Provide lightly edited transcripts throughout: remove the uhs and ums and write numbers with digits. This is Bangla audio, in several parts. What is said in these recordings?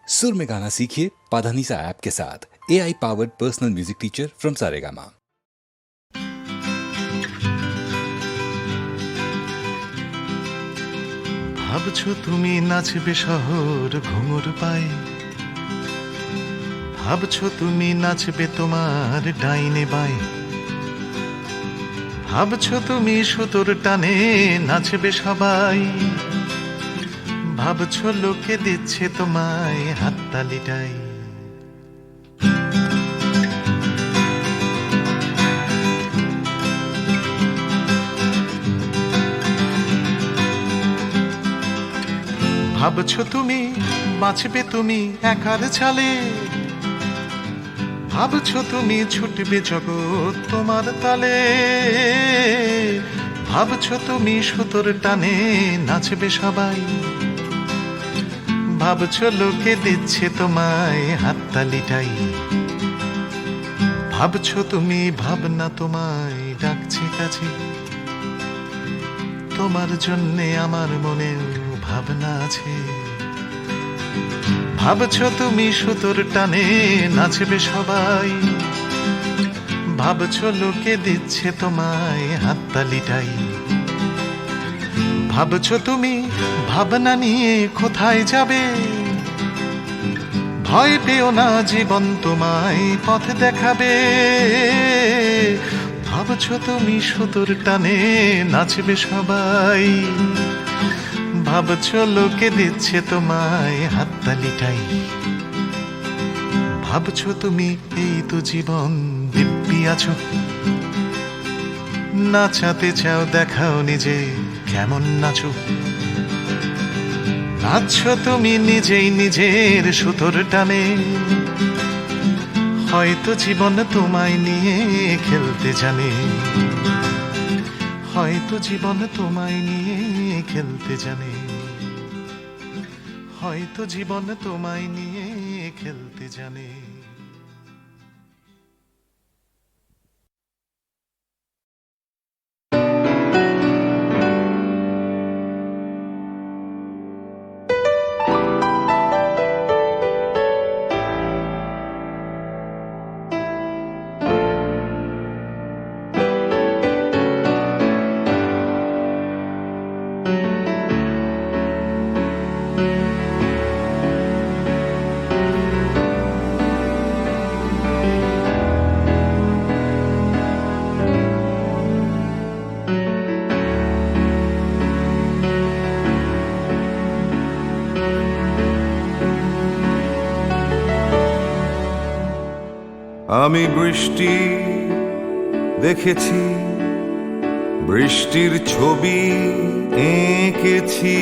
सुर में गाना सीखिए पाधानीसा ऐप के साथ। AI powered personal music teacher from Saregama. ভাবছো তুমি নাচবে শহর ঘুঙুর পায়ে, ভাবছো তুমি নাচবে তোমার ডাইনে বায়ে, ভাবছো তুমি সুতোর টানে নাচবে সবাই, ভাবছো লোকে দিচ্ছে তোমায় হাততালিটাই। ভাবছো তুমি বাঁচবে তুমি একার ছালে, ভাবছো তুমি ছুটবে জগৎ তোমার তালে, ভাবছো তুমি সুতোর টানে নাচবে সবাই, ভাবছো লোকে দিচ্ছে তোমায় হাততালিটাই। ভাবছো তুমি ভাবনা তোমায় ডাকছে কাছে, তোমার জন্যে আমার মনেও ভাবনা আছে। ভাবছো তুমি সুতোর টানে নাচবে সবাই, ভাবছো লোকে দিচ্ছে তোমায় হাততালিটাই। ভাবছো তুমি ভাবনা নিয়ে কোথায় যাবে, ভয় পেও না জীবন তোমায় পথ দেখাবে। ভাবছো তুমি সুতোর টানে নাচবে সবাই, ভাবছো লোকে দিচ্ছে তোমায় হাততালিটাই। ভাবছো তুমি এই তো জীবন দিব্যি আছো, নাচাতে চাও দেখাও নিজে কেমন নাচো। নাচছো তুমি নিজেই নিজের সুতোর টানে, হয়তো জীবন তোমায় নিয়ে খেলতে জানে, হয়তো জীবন তোমায় নিয়ে খেলতে জানে, হয়তো জীবন তোমায় নিয়ে খেলতে জানে। আমি বৃষ্টি দেখেছি, বৃষ্টির ছবি এঁকেছি।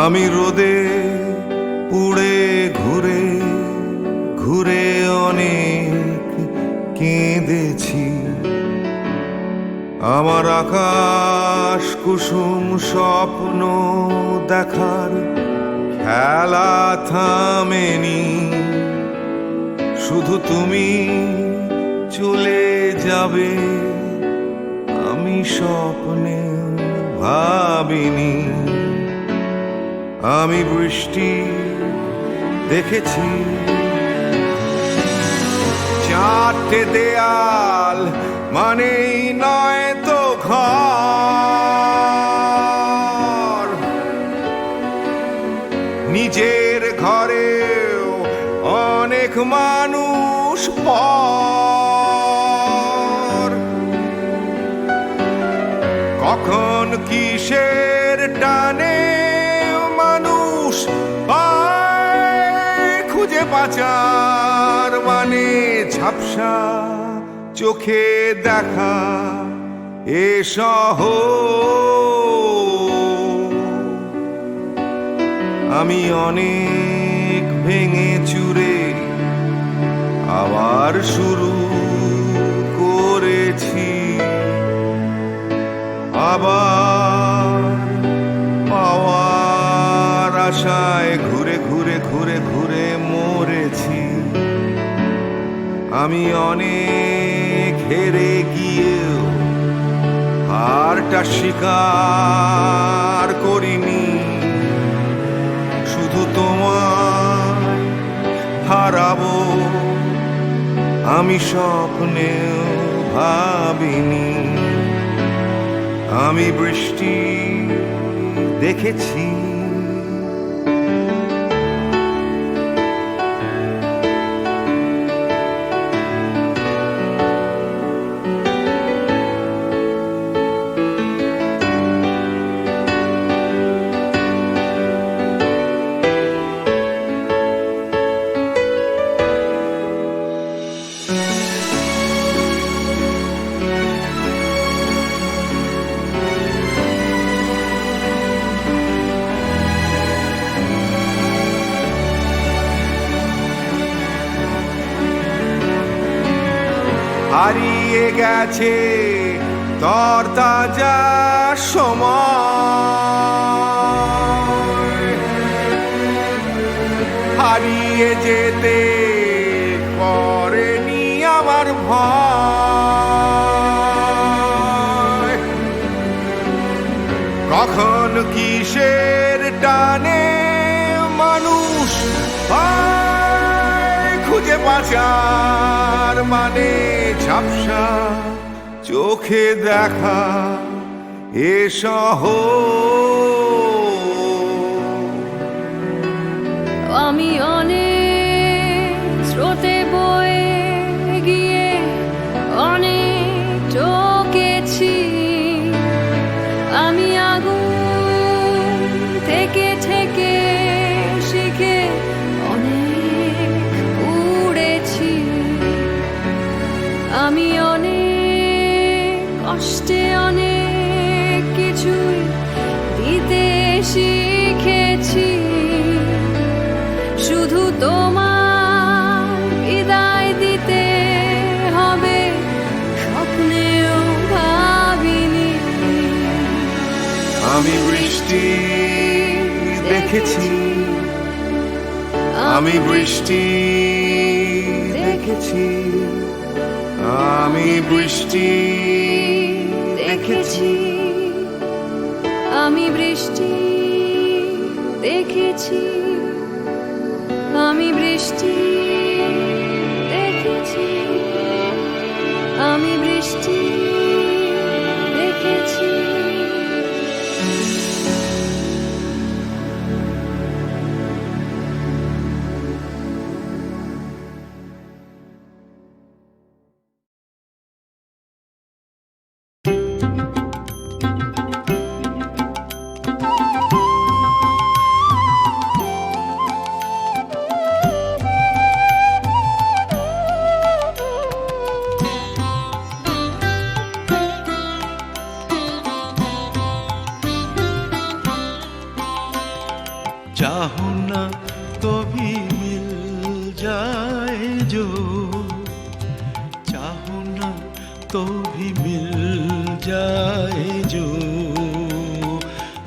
আমি রোদে পুড়ে ঘুরে ঘুরে অনেক কেঁদেছি। আমার আকাশ কুসুম স্বপ্ন দেখার খেলা থামেনি, শুধু তুমি চলে যাবে আমি স্বপ্নে ভাবিনি। আমি বৃষ্টি দেখেছি, চারটে দেয়াল মানেই নয় তো ঘর, নিজের ঘরেও অনেক মানুষ পর। কখন কিসের টানে মানুষ পায় খুঁজে পাচার, মানে ঝাপসা চোখে দেখা এ শহর। আমি অনেক ভেঙে চুরে আবার শুরু করেছি, আবার পাওয়ার আশায় ঘুরে ঘুরে ঘুরে ঘুরে মরেছি। আমি অনেক হেরে গিয়েও হারটা স্বীকার করিনি, শুধু শুধু তোমায় হারাবো আমি স্বপ্নেও ভাবিনি। আমি বৃষ্টি দেখেছি, হারিয়ে গেছে তরতাজা সময়, হারিয়ে যেতে করেনি আমার ভয়। কখন কিসের টানে মানুষ হয় খুঁজে বাঁচার মানে ঝাপসা চোখে দেখা এ শহর। আমি অনেক স্রোতে বয়ে গিয়ে অনেক ঠকেছি, আমি আগুন থেকে থেকে শিখে অনেক উড়েছি। আমি অনেক কষ্টে অনেক কিছুই দিতে শিখেছি, শুধু তোমার বিদায় দিতে হবে স্বপ্নেও ভাবিনি। আমি বৃষ্টি দেখেছি, আমি বৃষ্টি দেখেছি, আমি বৃষ্টি দেখেছি, আমি বৃষ্টি দেখেছি, আমি বৃষ্টি দেখেছি, আমি বৃষ্টি দেখেছি। चाहूं ना तो भी मिल जाए जो, चाहूं ना तो भी मिल जाए जो,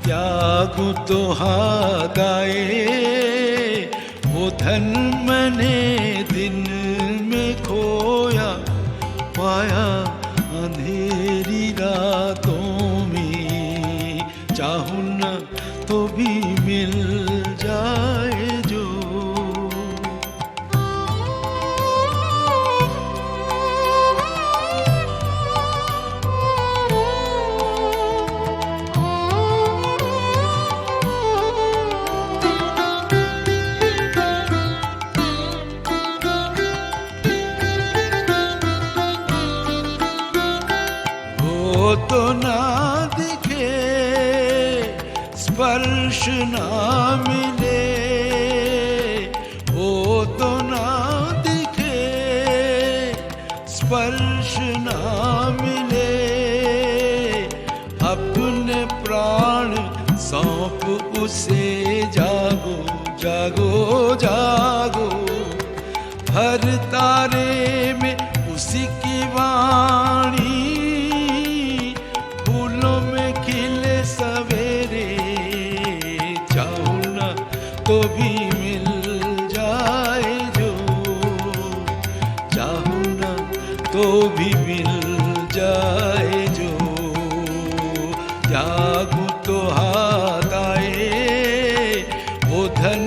त्यागो तो हागाए वो धन मैंने दिन में खोया पाया अंधेरी रातों में। चाहूं ना तो भी मिल जाए जो, वो तो ना दिखे स्पर्श ना मिले, वो तो ना दिखे स्पर्श ना मिले, अपने प्राण सौंप उसे जागो जागो जागो, हर तारे में उसी की वाणी, फूलों में खिले सवेरे। चाहूं ना तो भी मिल जाए जो, चाहूं ना तो भी मिल जाए जो, त्यागूं तो हाथ आए वो धन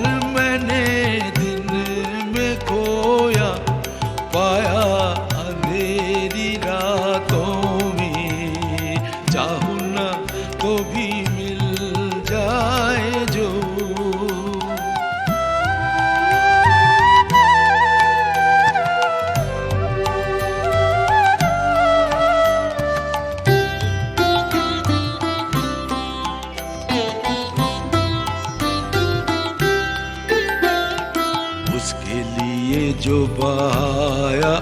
लिए जो बहाया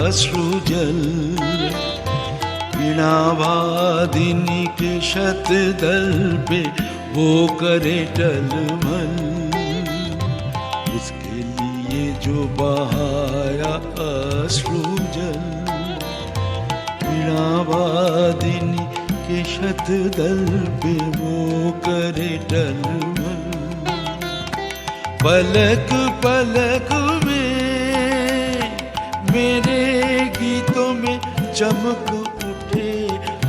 अश्रु जल, वीणा वादिनी के शतदल पे वो करे टलमल। उसके लिए जो बहाया अश्रु जल, वीणा वादिनी के शतदल पे वो करे टलमल। पलक पलक में मेरे गीतों में चमक उठे,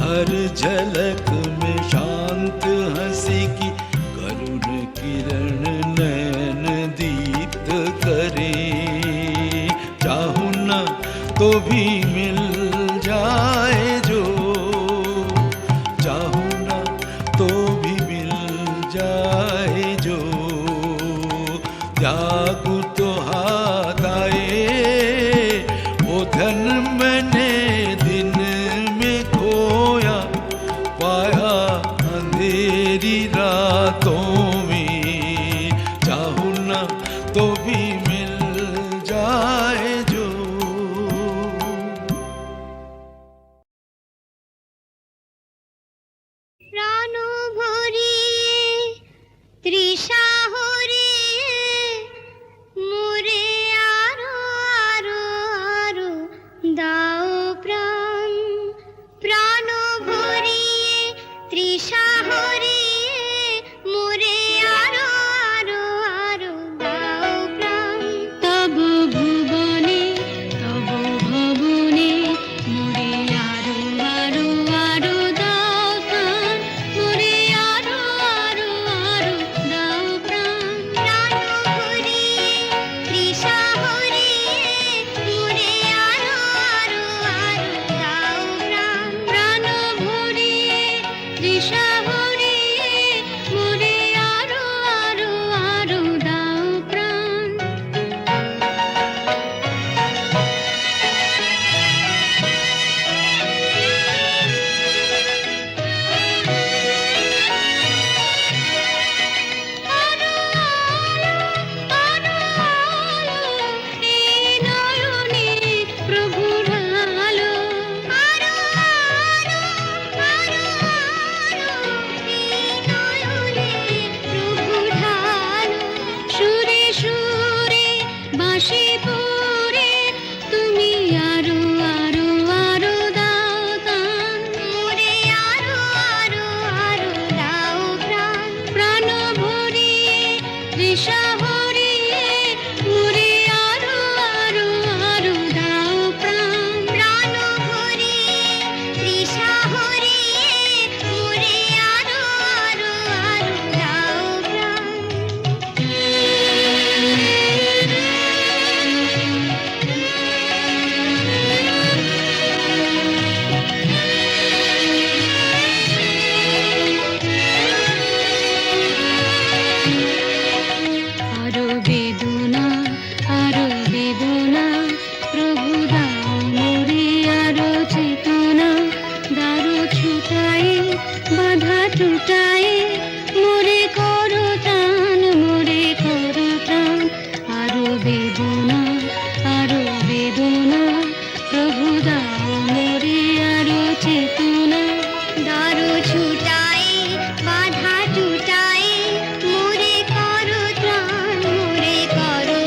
हर झलक में शांत हंसी की करुण किरण नयन दीप्त करे। चाहूं न तो भी मिल जाए जो, चाहूं न तो भी मिल जाए जो, त्याग तो हाथ आए वो धन मैंने दिन में खोया, पाया अंधेरी रातों में। चाहूं न तो भी मिल जाए जो। প্রাণ ভরিয়ে তৃষা হরিয়ে মোরে আরো আরো আরো দাও প্রাণ। প্রাণ ভরিয়ে তৃষা হরিয়ে মোরে আরো আরো আরো দাও প্রাণ। তব ভুবনে তব ভবনে মোরে আরো আরো আরো দাও প্রাণ। মোরে আরো আরো আরো দাও প্রাণ। প্রাণ ভরিয়ে তৃষা হরিয়ে মোরে আরো আরো আরো দাও প্রাণ। প্রাণ ভরিয়ে তৃষা হরিয়ে মোরে আরো আরো আরো দাও প্রাণ। আরো আরো আরো এই নয়নে প্রভুর আলো। আরো আরো আরো আরো এই নয়নে প্রভুর আলো। সুরে সুরে বাঁশি পুরে তুমি আরো আরো আরো দাও দান। মোরে আরো আরো আরো দাও প্রাণ। প্রাণ ভরিয়ে তৃষা হরিয়ে মোরে আরো আরো আরো দাও প্রাণ। প্রাণ ভরিয়ে তৃষা হরিয়ে মোরে আরো আরো আরো দাও প্রাণ। আরো বেদনা আরো বেদনা প্রভু দাও মোরে আরো চেতনা। দারু ছুটাই বাধা টুটাই মোরে করো ত্রাণ মোরে করো ত্রাণ। আরো বেদনা প্রভু দাও মোরে আরো চেতনা। দারু ছুটাই বাধা টুটাই মোরে করো ত্রাণ মোরে করো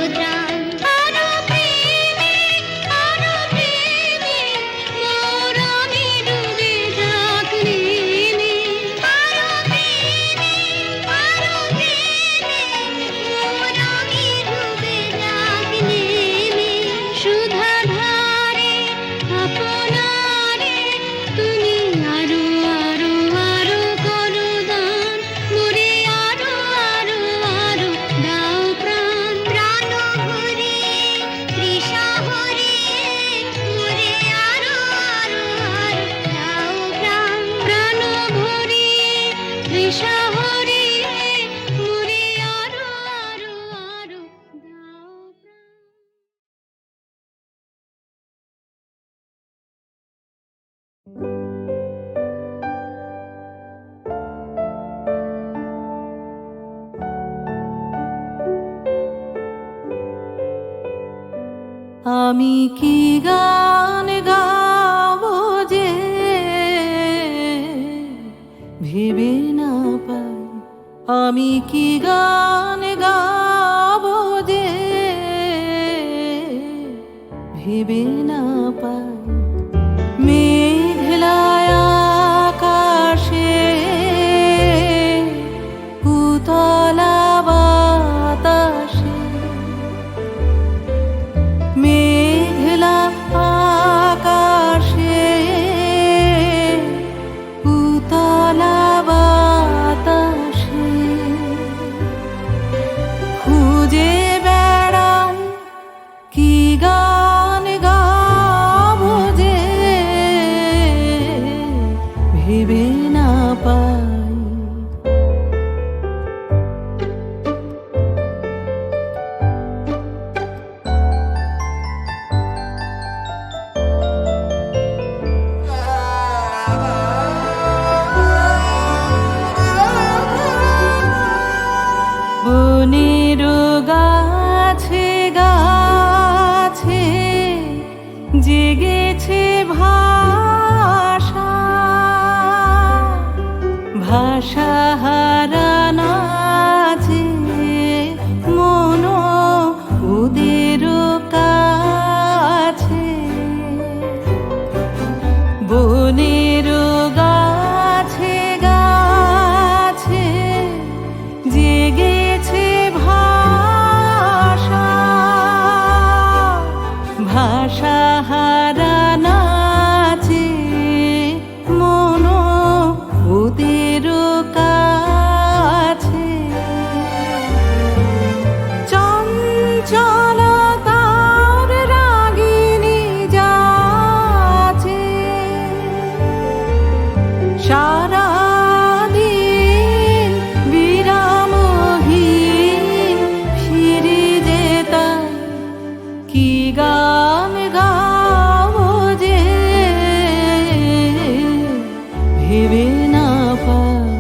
আমি কি গান গাবো যে ভেবে না পাই, আমি কি গান গাবো যে ভেবে না পাই। মেঘলায় আকাশে উতলা বাতাসে, মেঘলা আকাশে উতলা বাতাসে খুঁজে বেড়াই কি গান গাবো যে ভেবে না পাই। বনের গাছে গাছে জেগেছে ভাষা, ভাষা হারানো আছে মন ওদের কাছে। বনের গাছে গাছে জেগেছে ভাষা, ভাষা হারানো আছে মন ওদের কাছে। চঞ্চলতার রাগিনী যাচ্ছে সারাদিন বিরামহীন ফিরে যেতাম কি গান গাবো যে ভেবে না পাই।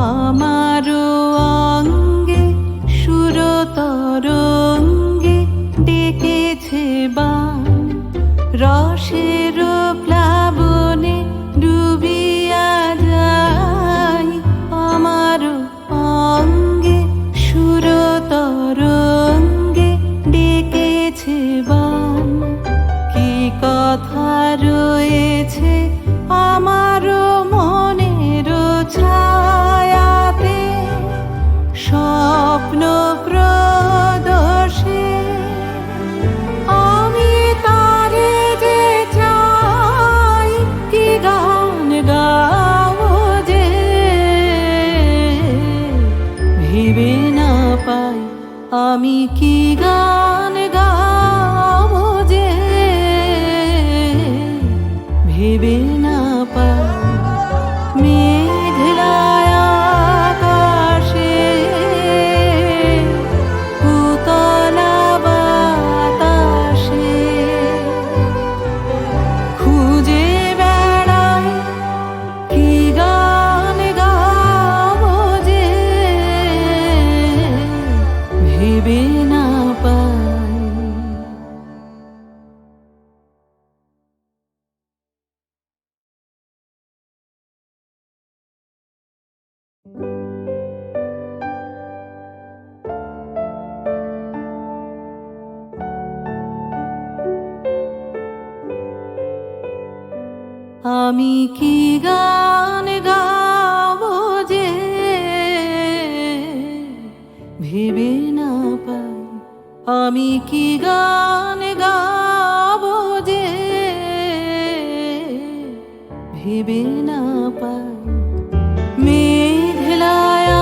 আমারও অঙ্গে সুরতরঙ্গে ডেকেছে বান, রসের প্লাবনে ডুবিয়া যাই। আমারও অঙ্গে সুরতরঙ্গে ডেকেছে বান, কি কথা রয়েছে আমারও মনের ছায়াতে স্বপ্ন প্রদোষে। আমি তারে যে চাই কি গান গাবো যে ভেবে না পাই। আমি কি গান গাবো যে ভেবে না পাই। মেঘলায় আকাশে উতলা বাতাসে খুঁজে বেড়াই কি গান গাবো যে ভেবে না পাই। আমি কি গান গাবো যে ভেবে না পাই। আমি কি গান গাবো যে ভেবে না পাই। মেঘলায়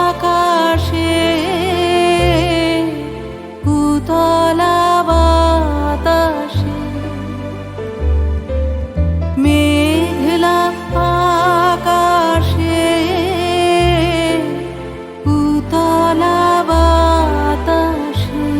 আকাশে উতলা বাতাসে, মেঘলা আকাশে উতলা বাতাসে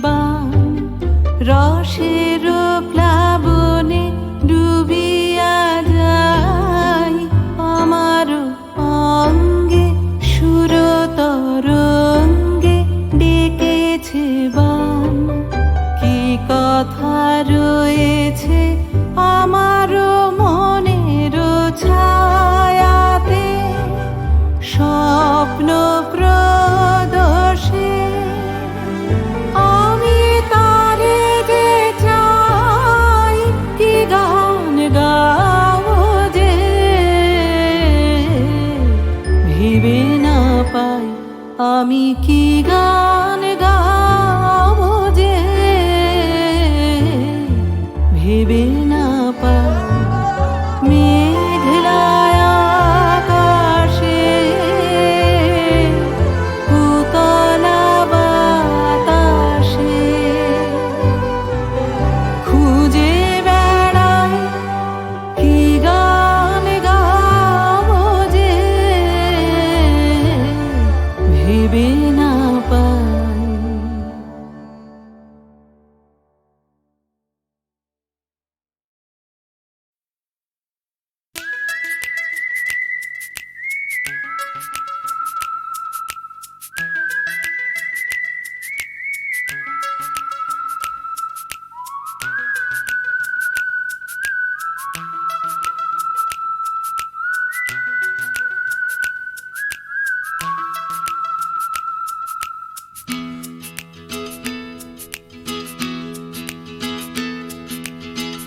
বান রসের প্লাবনে ডুবিয়া যায় আমার অঙ্গে সুরতরঙ্গে ডেকেছে বান কি কথা রয়েছে আমার মনের ছায়াতে স্বপ্ন প্রদোষে আমি তারে যে চাই কি গান গাবো যে ভেবে না পাই আমি কি গান গাবো যে ভেবে না পাই মেঘলায় আকাশে উতলা বাতাসে খুঁজে বেড়াই কি গান গাবো যে ভেবে না পাই।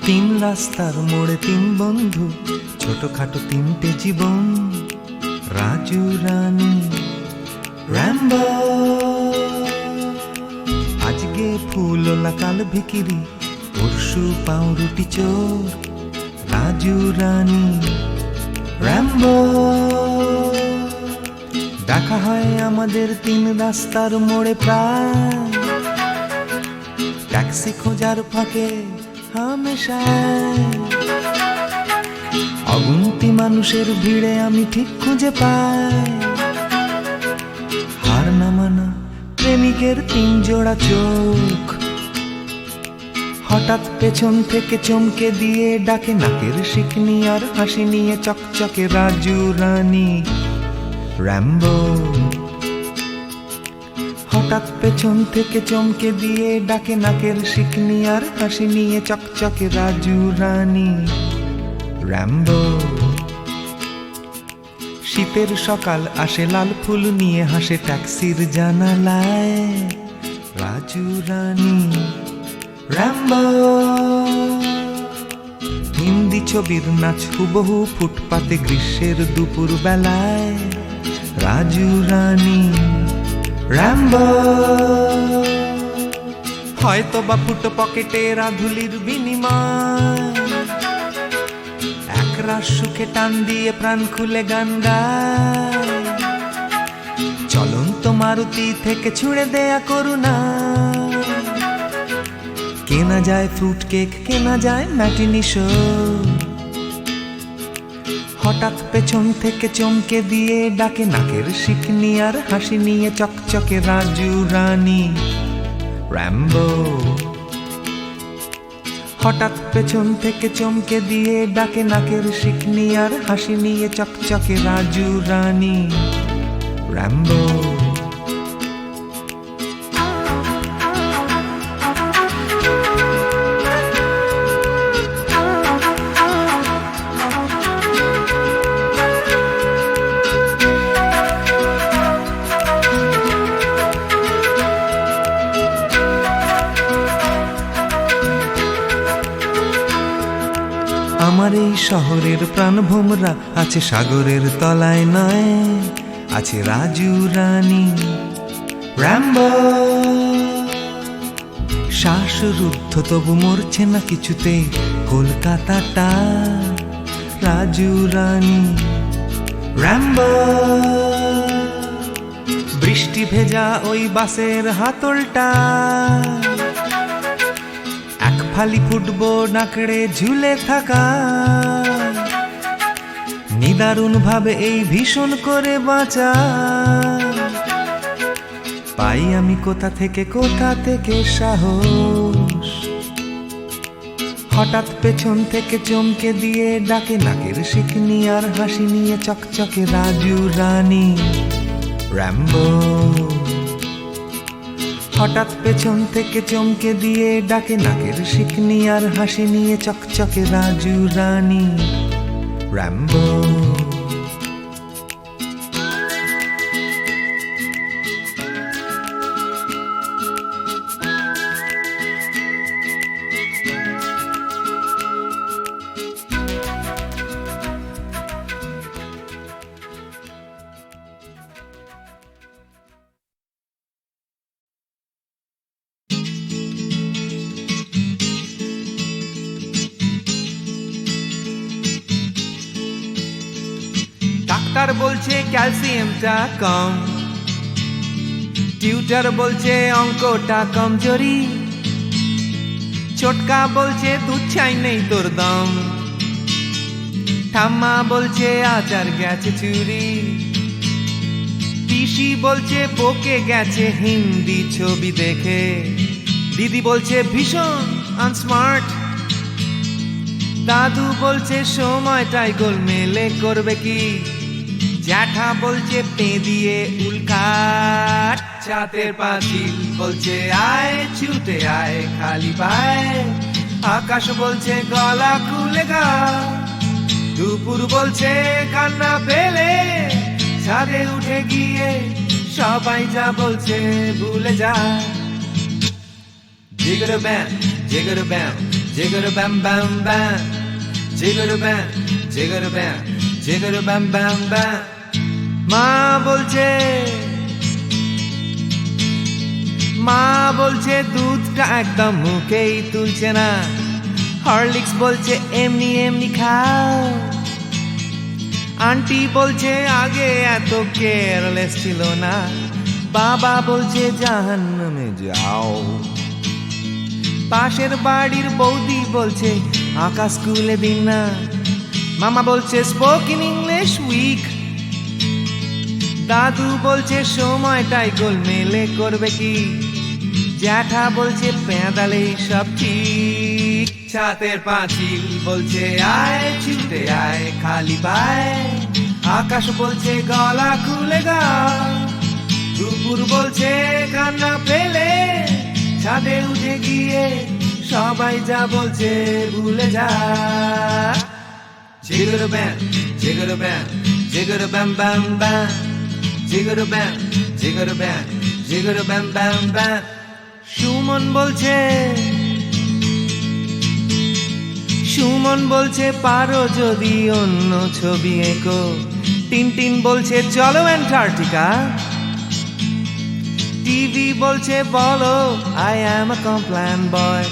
তিন রাস্তার মোড়ে তিন বন্ধু, ছোটখাটো তিনটে জীবন, রাজু রানী র্যাম্বো। আজকে ফুলওলা কাল ভিকিরি, পরশু পাউরুটি চোর, রাজু রানী র্যাম্বো। দেখা হয় আমাদের তিন রাস্তার মোড়ে প্রায়, ট্যাক্সি খোঁজার ফাঁকে হামেশায়। অগুন্তি মানুষের ভিড়ে আমি ঠিক খুঁজে পাই হার না মানা প্রেমিকের তিন জোড়া চোখ। হঠাৎ পেছন থেকে চমকে দিয়ে ডাকে নাকের শিকনি আর হাসি নিয়ে চকচকে রাজু রানী র্যাম্বো। হঠাৎ পেছন থেকে চমকে দিয়ে ডাকে নাকের শিকনি আর হাসি নিয়ে চকচকে রাজু রানী র্যাম্বো। শীতের সকাল আসে লাল ফুল নিয়ে হাসে ট্যাক্সির জানালায়, রাজু রানী র্যাম্বো। হিন্দি ছবির নাচ হুবহু ফুটপাতে গ্রীষ্মের দুপুর বেলায়, রাজু রানী র্যাম্বো। হয়তো বা ফুটো পকেটে রাধুলির বিনিময়, একরাশ সুখে টান দিয়ে প্রাণ খুলে গান গায়। চলন্ত মারুতি থেকে ছুঁড়ে দেয়া করুণা, কেনা যায় ফ্রুট কেক, কেনা যায় ম্যাটিনি শো। হঠাৎ পেছন থেকে চমকে দিয়ে ডাকে নাকের শিকনি আর হাসি নিয়ে চকচকে রাজু রানী র্যাম্বো। হঠাৎ পেছন থেকে চমকে দিয়ে ডাকে নাকের শিকনি আর হাসি নিয়ে চকচকে রাজু রানী র্যাম্বো। আমার এই শহরের প্রাণভোমরা আছে সাগরের তলায় নয়, আছে রাজু রানী র্যাম্বো। শ্বাসরুদ্ধ তবু মরছে না কিছুতে কলকাতাটা, রাজু রানী র্যাম্বো। বৃষ্টি ভেজা ওই বাসের হাতলটা, এক ফালি ফুটবল নাকড়ে ঝুলে থাকা। নিদারুণ ভাবে এই ভীষণ করে বাঁচা, পাই আমি কোথা থেকে সাহস। হঠাৎ পেছন থেকে চমকে দিয়ে ডাকে নাকের শিকনি আর হাসি নিয়ে চকচকে রাজু রানী র্যাম্বো। হঠাৎ পেছন থেকে চমকে দিয়ে ডাকে নাকের শিকনি আর হাসি নিয়ে চকচকে রাজু রানী র্যাম্বো। ডাক্তার বলছে ক্যালসিয়ামটা কম, টিউটার বলছে অঙ্কটা কমজোরি, ছোটকা বলছে দুধ চাই নেই তোর দম, ঠাম্মা বলছে আচার গেছে চুরি, পিসি বলছে বকে গেছে হিন্দি ছবি দেখে, দিদি বলছে ভীষণ আনস্মার্ট, দাদু বলছে সময়টাই গোলমেলে করবে কি, জ্যাঠা বলছে পে দিয়ে উল্কাট, চাঁদের পাঁচিল বলছে আয় ছুটে আয় খালি পায়, আকাশ বলছে গলা খুলে গা, দুপুর বলছে কান্না পেলে ছাদে উঠে গিয়ে সবাই যা বলছে ভুলে যা। জিগর ব্যাম জিগর ব্যাম জিগর ব্যাম ব্যাম ব্যাম, জিগর ব্যাম জিগর ব্যাম জিগর ব্যাম ব্যাম ব্যাম। মা বলছে দুধটা একদম মুখেই তুলছে না, হরলিক্স বলছে এমনি এমনি খাও, আন্টি বলছে আগে এত কেয়ারলেস ছিল না, বাবা বলছে জাহান্নামে যাও, পাশের বাড়ির বৌদি বলছে আকাশ স্কুলে দিন না, মামা বলছে স্পোকেন ইংলিশ উইক, দাদু বলছে সময়টাই গোলমেলে করবে কি, জ্যাঠা বলছে পেঁদালেই সব ঠিক, ছাতের পাঁচিল বলছে আয় ছুটে আয় খালি পায়, আকাশ বলছে গলা খুলে গা, দুপুর বলছে কান্না পেলে ছাদে উঠে গিয়ে সবাই যা বলছে ভুলে যা। জিগর ব্যাম জিগর ব্যাম জিগর ব্যাম ব্যাম ব্যাম, জিগর ব্যাম জিগর ব্যাম জিগর ব্যাম ব্যাম ব্যাম। সুমন বলছে পারো যদি অন্য ছবি এঁকো, টিনটিন বলছে চলো অ্যান্টার্কটিকা, টিভি বলছে বলো আই অ্যাম আ কমপ্ল্যান বয়,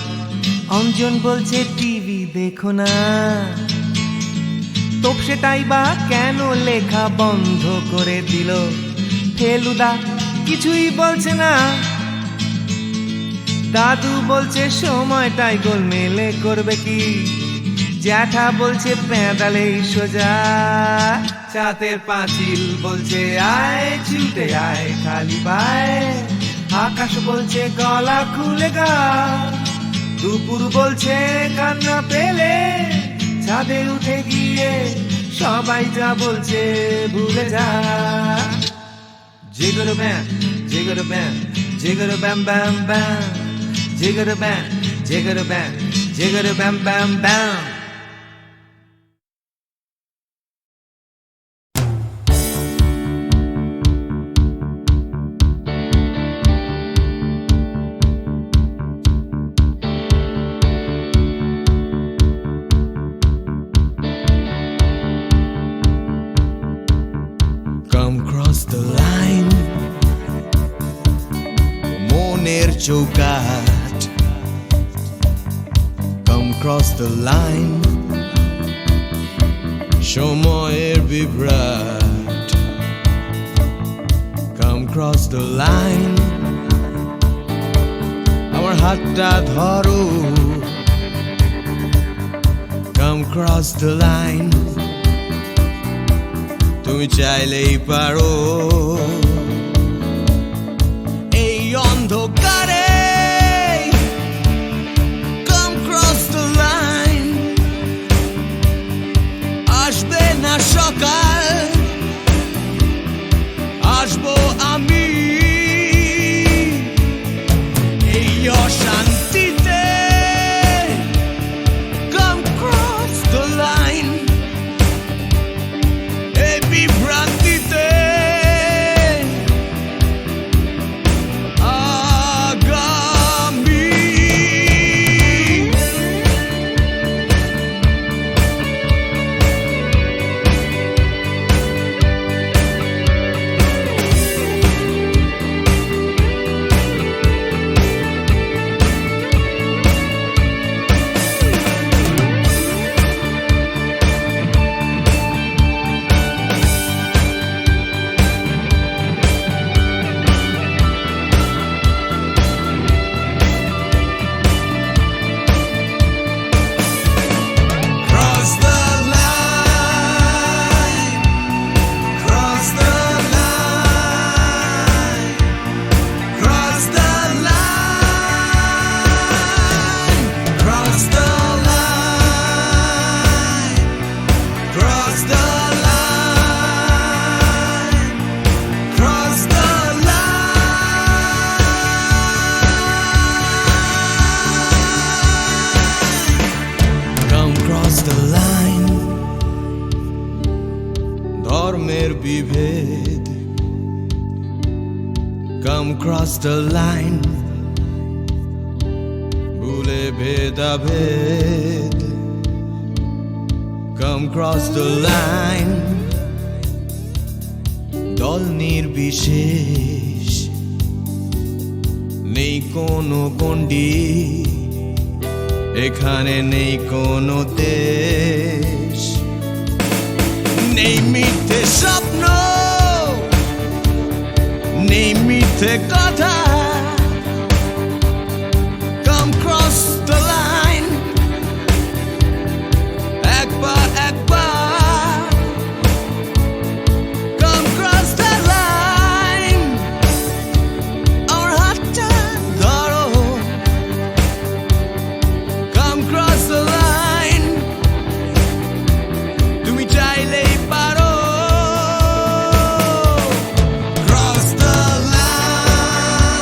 অঞ্জন বলছে টিভি দেখো না, তোপসেটাই বা কেন লেখা বন্ধ করে দিল, ফেলুদা কিছুই বলছে না, দাদু বলছে সময়টাই গোলমেলে করবে কি, জ্যাঠা বলছে পেঁদালেই সোজা, ছাতের পাঁচিল বলছে আয় ছুটে আয় খালি পায়, আকাশ বলছে গলা খুলে গা, দুপুর বলছে কান্না পেলে ছাদে উঠে গিয়ে সবাই যা বলছে ভুলে যা। জিগর ব্যাম জিগর ব্যাম জিগর ব্যাম ব্যাম ব্যাম, জিগর ব্যাম জিগর ব্যাম জিগর ব্যাম ব্যাম ব্যাম। Come cross the line, মনের চৌকাট, Come cross the line, সময়ের বিভ্রাট, Come cross the line, আমার হাতটা ধরো, Come cross the line, তুমি চাইলেই পারো, অশান্তিতে Come cross the line এই বিভ্রান্তিতে আগামী Cross the line, cross the line, cross the line, cross the line, cross the line, cross the line. Come cross the line ধর্মের বিভেদ Come cross the line ভুলে ভেদাভেদ Come cross the line দল নির্বিশেষ নেই কোনো গণ্ডি এখানে নেই কোনো দেশ নেই মিথ্যে স্বপ্ন নেই মিথ্যে কথা Come cross the line একবার একবার Come cross the line আমার হাতটা ধরো Come cross the line তুমি চাইলেই পারো Cross the line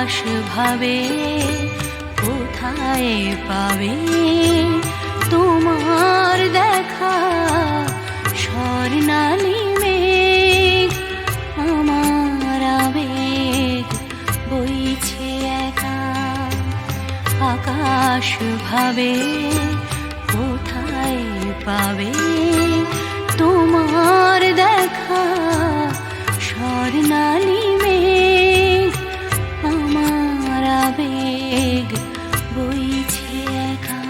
আকাশ ভাবে কোথায় পাবে তোমার দেখা স্বর্ণালী মেঘ আমার আবেগ বইছে একা আকাশ ভাবে কোথায় পাবে তোমার দেখা স্বর্ণালী মেঘ আমার আবেগ বইছে একা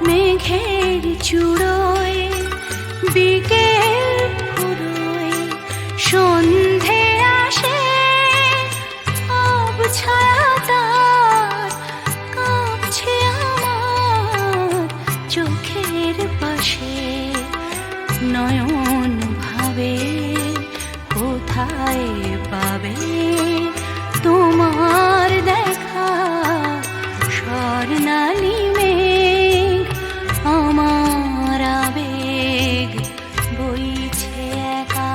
মেঘের চূড়োয় বিকেল ফুরোয় সন্ধে আসে ছায়া তার কাঁপছে আমার চোখের পাশে নয়ন ভাবে কোথায় পাবে তোমার দেখা স্বর্ণালী মেঘ আমার আবেগ বইছে একা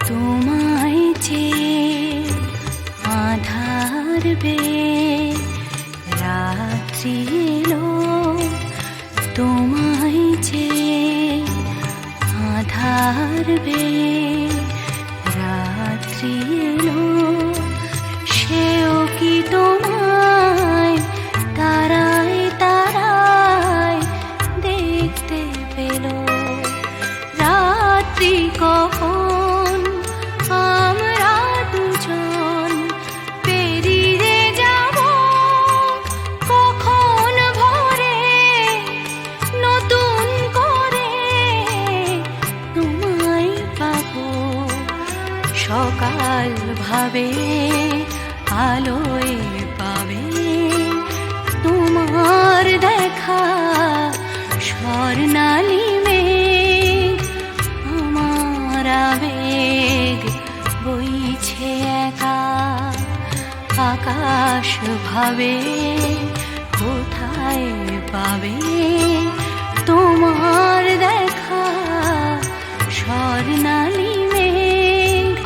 তোমায় চেয়ে আধার বেয়ে রাত্রি এলো তোমায় চেয়ে আধার বেয়ে রাত্রি এলো সেও কি তোমায় তারায় তারায় দেখতে পেল রাত্রি কখন আমরা দুজন পেরিয়ে যাব কখন ভোরে নতুন করে তোমায় পাবো সকাল ভাবে আলোয় পাবে তোমার দেখা স্বর্ণালী মেঘ আমার আবেগ বইছে একা আকাশ ভাবে কোথায় পাবে তোমার দেখা স্বর্ণালী মেঘ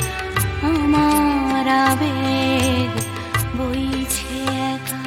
আমার আবেগ বইছে একা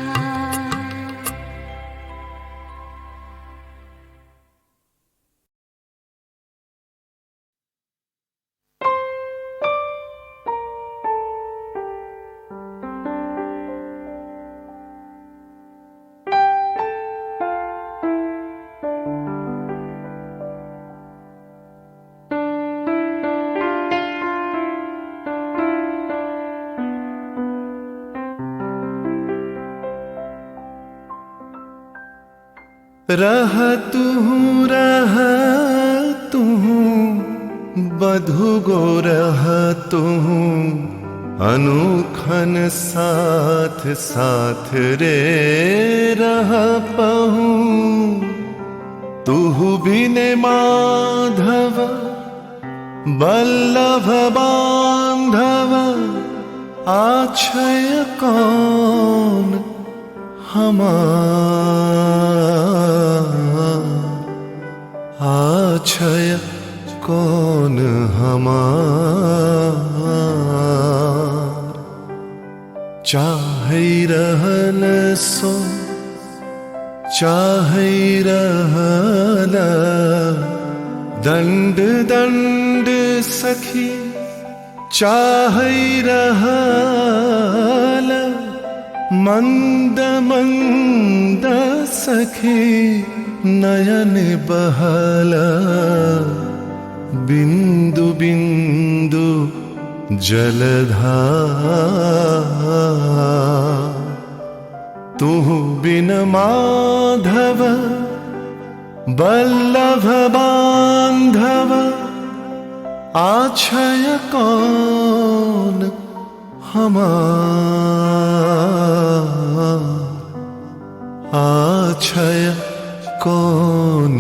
रह तू बधु गो रह तू अनुखन साथ साथ रे रह पहू तू बिने माधव बल्लभ बांधव आछय कौन आछय कौन हमार चाहे रहल सो चाहे रहल दंड दंड सखी चाहे रहल मंद मंद सखी नयन बहला बिंदु बिंदु जलधार तू बिन माधव बल्लभ बांधव बांधवा आछय कौन हमार आछय कौन